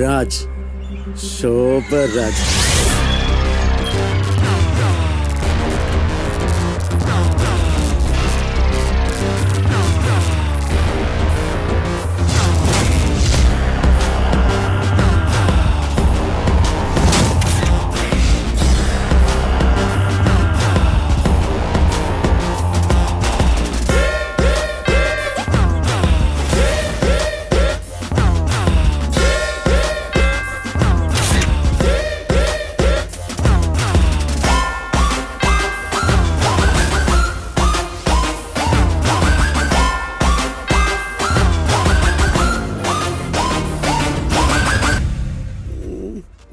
രാജ്, ശോഭ രാജ്.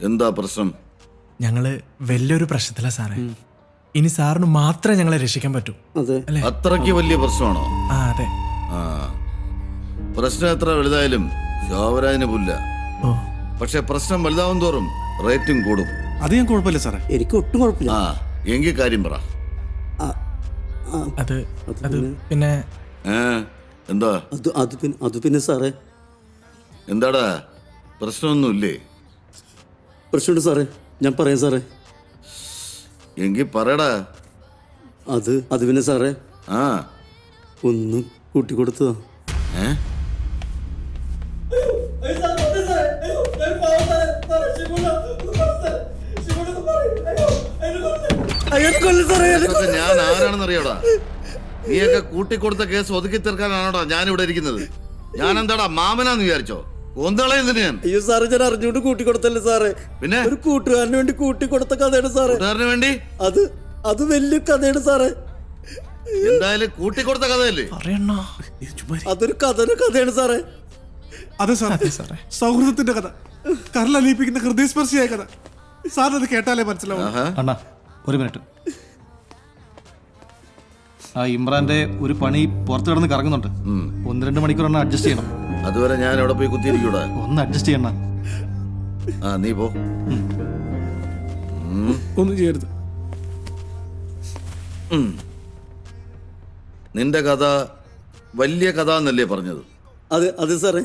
എന്താ പ്രശ്നം? ഞങ്ങള് വലിയൊരു പ്രശ്നത്തിലാ സാറേ. ഇനി സാറിന് മാത്രമേ ഞങ്ങളെ രക്ഷിക്കാൻ പറ്റൂ. അല്ലേ? അത്രയ്ക്ക് വലിയ പ്രശ്നമാണോ? ആ അതെ. ആ, പ്രശ്നം എത്ര വലുതായാലും ശോഭരാജിന് പുല്ല. ഓ, പക്ഷെ പ്രശ്നം വലുതാവും തോറും റേറ്റിംഗ് കൂടും. അത് ഞാൻ കുഴപ്പമില്ല സാറേ. എനിക്ക് ഒട്ടും കുഴപ്പമില്ല. ആ, എങ്കിൽ കാര്യം പറ. അത് പിന്നെ എന്താ? അത് പിന്നെ സാറേ, എന്താടാ പ്രശ്നമൊന്നുമില്ലേ? പ്രശ്നമുണ്ട് സാറേ, ഞാൻ പറയാം സാറേ. എങ്കിൽ പറയടാ. അത് പിന്നെ സാറേ, ആ, ഒന്ന് കൂട്ടിക്കൊടുത്തതാ. ഞാൻ ആരാണെന്നറിയോടാ? നീയൊക്കെ കൂട്ടിക്കൊടുത്ത കേസ് ഒതുക്കി തീർക്കാനാണോടാ ഞാൻ ഇവിടെ ഇരിക്കുന്നത്? ഞാൻ എന്താടാ മാമനാന്ന് വിചാരിച്ചോ? കൊന്തളയുന്നതിന് ഞാൻ. അയ്യോ സാറേ, ഞാൻ അറിഞ്ഞുകൊണ്ട് കൂട്ടിക്കൊടുത്തല്ലേ സാറേ. പിന്നെ ഒരു കൂട്ടുകാരന് വേണ്ടി കൂട്ടിക്കൊടുത്ത കഥയാണ് സാറേ. കൂട്ടുകാരന് വേണ്ടി? അത് വലിയ കഥയാണ് സാറേ. എന്തായാലും കൂട്ടിക്കൊടുത്ത കഥയല്ലേ? അതൊരു കഥയാണ് സാറേ. അതെ സാറേ, സൗഹൃദത്തിന്റെ കഥ, കരളലിയിപ്പിക്കുന്ന ഹൃദയസ്പർശിയായ കഥ. സാർ അത് കേട്ടാലേ മനസ്സിലാവും. അണ്ണാ ഒരു മിനിറ്റ്. ആ ഇമ്രാന്റെ ഒരു പണി പുറത്ത് കിടന്ന് കറങ്ങുന്നുണ്ട്. 1-2 മണിക്കൂർ എണ്ണ അഡ്ജസ്റ്റ് ചെയ്യണം. അതുവരെ ഞാൻ എവിടെ പോയി കുത്തിയിരിക്കൂടാ? ഒന്ന് അഡ്ജസ്റ്റ് ചെയ്യണ. ആ, നീ പോ. ഒന്നും ചെയ്യരുത്. നിന്റെ കഥ വലിയ കഥ എന്നല്ലേ പറഞ്ഞത്? അതെ സാറേ.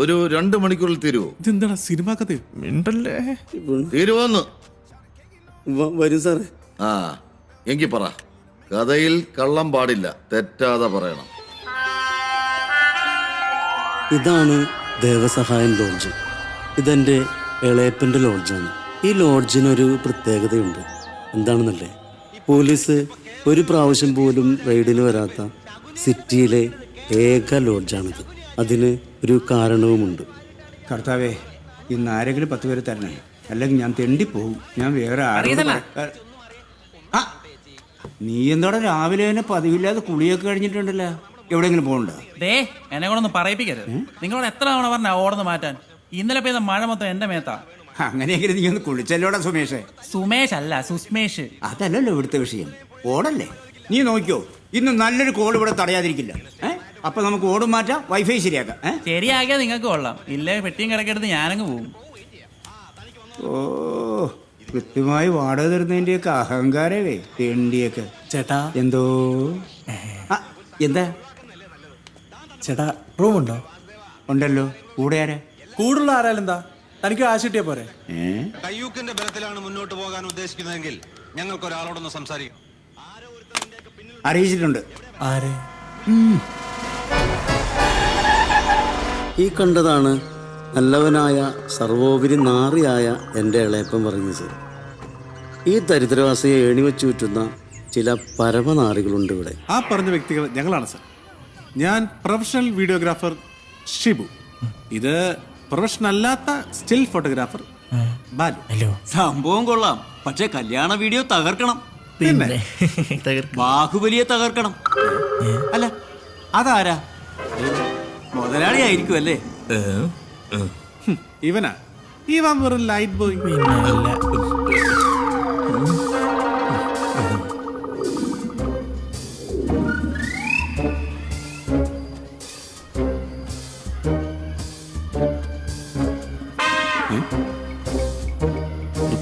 ഒരു 2 മണിക്കൂറിൽ തീരുവോ? ഇതെന്താ സിനിമാ കഥയോ? മിണ്ടല്ലേ. തീരുവോന്ന്? വരും സാറേ. ആ, എങ്കിൽ പറ. കഥയിൽ കള്ളം പാടില്ല, തെറ്റാതെ പറയണം. ഇതാണ് ദേവസഹായം ലോഡ്ജ്. ഇതെൻ്റെ ഇളയപ്പൻ്റെ ലോഡ്ജാണ്. ഈ ലോഡ്ജിനൊരു പ്രത്യേകതയുണ്ട്. എന്താണെന്നല്ലേ, പോലീസ് ഒരു പ്രാവശ്യം പോലും റെയ്ഡിന് വരാത്ത സിറ്റിയിലെ ഏക ലോഡ്ജാണിത്. അതിന് ഒരു കാരണവുമുണ്ട്. കർത്താവേ, ഇന്ന് ആരെങ്കിലും 10 പേര് തരണേ, അല്ലെങ്കിൽ ഞാൻ തെണ്ടിപ്പോവും. ഞാൻ വേറെ നീ എന്തോടെ രാവിലെ തന്നെ പതിവില്ലാതെ കുളിയൊക്കെ കഴിഞ്ഞിട്ടുണ്ടല്ലോ. എവിടെയെങ്കിലും പോകണ്ടോ? എന്നെ കൂടെ പറയിപ്പിക്കരുത്. നിങ്ങളോട് എത്ര തവണ പറഞ്ഞ ഓടന്ന് മാറ്റാൻ? ഇന്നലെ പെയ്ത മഴ മൊത്തം എന്റെ മേത്താ. അങ്ങനെയെങ്കിലും നീ ഒന്ന് കുളിച്ചല്ലോടാ സുമേഷേ. സുമേഷ് അല്ല, സുസ്മേഷ്. അതല്ലല്ലോ ഇവിടുത്തെ വിഷയം, ഓടല്ലേ. നീ നോക്കിയോ, ഇന്ന് നല്ലൊരു കോൾ ഇവിടെ തടയാതിരിക്കില്ല. അപ്പൊ നമുക്ക് ഓടും മാറ്റാം, വൈഫൈ ശരിയാക്കാം. ശരിയാക്കിയാ നിങ്ങൾക്ക് കൊള്ളാം, ഇല്ലേ പെട്ടിയും കിടക്കെടുത്ത് ഞാനങ്ങ് പോവും. ഓ, കൃത്യമായി വാടക തരുന്നതിന്റെയൊക്കെ അഹങ്കാരവേ തെണ്ടിയൊക്കെ. ചേട്ടാ. എന്തോ എന്താ ചേട്ടാ, റൂമുണ്ടോ? ഉണ്ടല്ലോ. കൂടെ ആരാ? കൂടുള്ള ആരാലെന്താ, തനിക്ക് ആശ കിട്ടിയാ പോരെ? കയ്യൂക്കിന്റെ ബലത്തിലാണ് മുന്നോട്ട് പോകാൻ ഉദ്ദേശിക്കുന്നതെങ്കിൽ ഞങ്ങൾക്ക് ഒരാളോടൊന്ന് സംസാരിക്കാം. അറിയിച്ചിട്ടുണ്ട്. ആരെ? ഈ കണ്ടതാണ് നല്ലവനായ സർവോപരി നാറിയായ എൻ്റെ ഇളയപ്പൻ വർഗീസ്. ഈ ദരിദ്രവാസിയെ ഏണിവെച്ചു ചുറ്റുന്ന ചില പരമനാറികളുണ്ട് ഇവിടെ. ആ പറഞ്ഞ വ്യക്തികൾ ഞങ്ങളാണ് സാർ. ഞാൻ പ്രൊഫഷണൽ വീഡിയോഗ്രാഫർ ഷിബു. ഇത് പ്രൊഫഷണൽ അല്ലാത്ത സ്റ്റിൽ ഫോട്ടോഗ്രാഫർ ബാലു. സംഭവം കൊള്ളാം, പക്ഷെ കല്യാണ വീഡിയോ തകർക്കണം. പിന്നെ ബാഹുബലിയെ തകർക്കണം. അല്ല, അതാരാ? മുതലാളി ആയിരിക്കും അല്ലേ? ഇവനാ? ഇവൻ വെറും ലൈറ്റ് ബോയ്.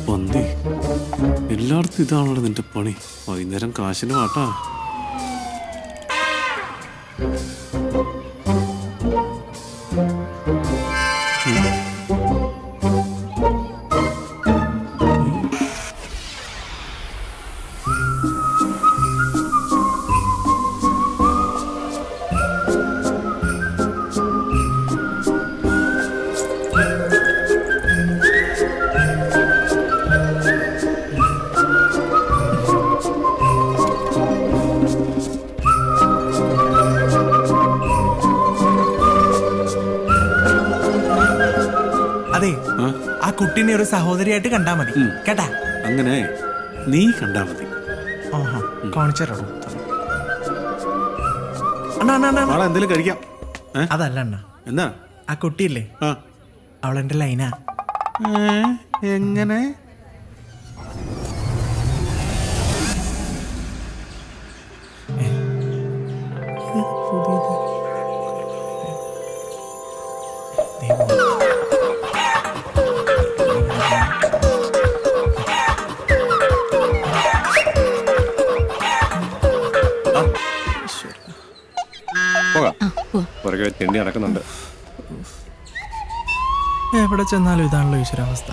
പന്തി, എല്ലായിടത്തും ഇതാണല്ലോ നിന്റെ പണി. വൈകുന്നേരം കാശിന് വാട്ടാ. കുട്ടീനെ ഒരു സഹോദരിയായിട്ട് കണ്ടാ മതി കേട്ടാ. അങ്ങനെ നീ കണ്ടാ മതി. ഓഹോ കാണിച്ചോ. അണ്ണാ അണ്ണാ അണ്ണാ നാളെ എന്തെങ്കിലും കഴിക്കാം. അതല്ല അണ്ണ, എന്താ ആ കുട്ടിയില്ലേ ആ അവളെന്റെ ലൈനാ. എങ്ങനെ? പുറകെ തെണ്ടി നടക്കുന്നുണ്ട്. എവിടെ ചെന്നാലും ഇതാണല്ലോ ഈശ്വരാവസ്ഥ.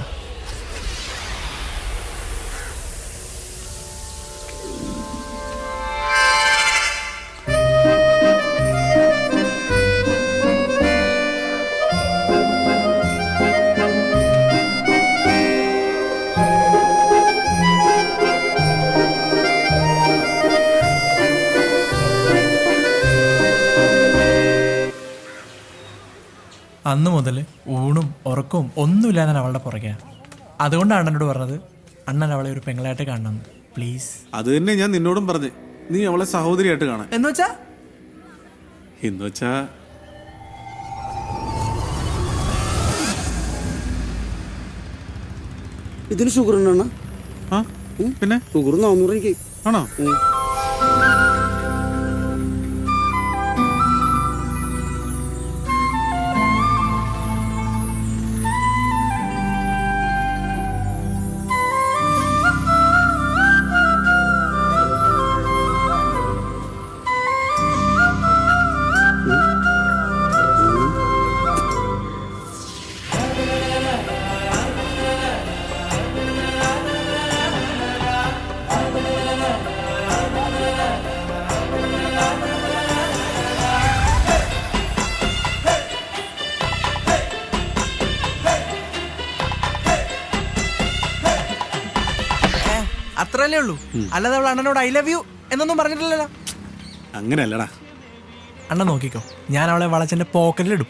അന്ന് മുതൽ ഊണും ഉറക്കവും ഒന്നുമില്ലാതെ അവളുടെ പുറകെയാണ്. അതുകൊണ്ടാണ് എന്നോട് പറഞ്ഞത് അണ്ണൻ അവളെ ഒരു പെങ്ങളായിട്ട് കാണണമെന്ന്. പ്ലീസ്. അത് തന്നെ ഞാൻ നിന്നോടും പറഞ്ഞു, നീ അവളെ സഹോദരിയായിട്ട് കാണാൻ. എന്നുവെച്ചാ ഇതിന് ഷുഗർ ഉണ്ടോ? ആ പിന്നെ ഷുഗർ 400 എനിക്ക്. ആണോ? അത്രല്ലേ ഉള്ളൂ, അല്ലാതെ അവൾ അണ്ണനോട് ഐ ലവ് യു എന്നൊന്നും പറഞ്ഞിട്ടില്ലല്ലോ. അങ്ങനെയല്ലടാ. അണ്ണൻ നോക്കിക്കോ, ഞാൻ അവളെ വളച്ചെന്റെ പോക്കറ്റിലിടും.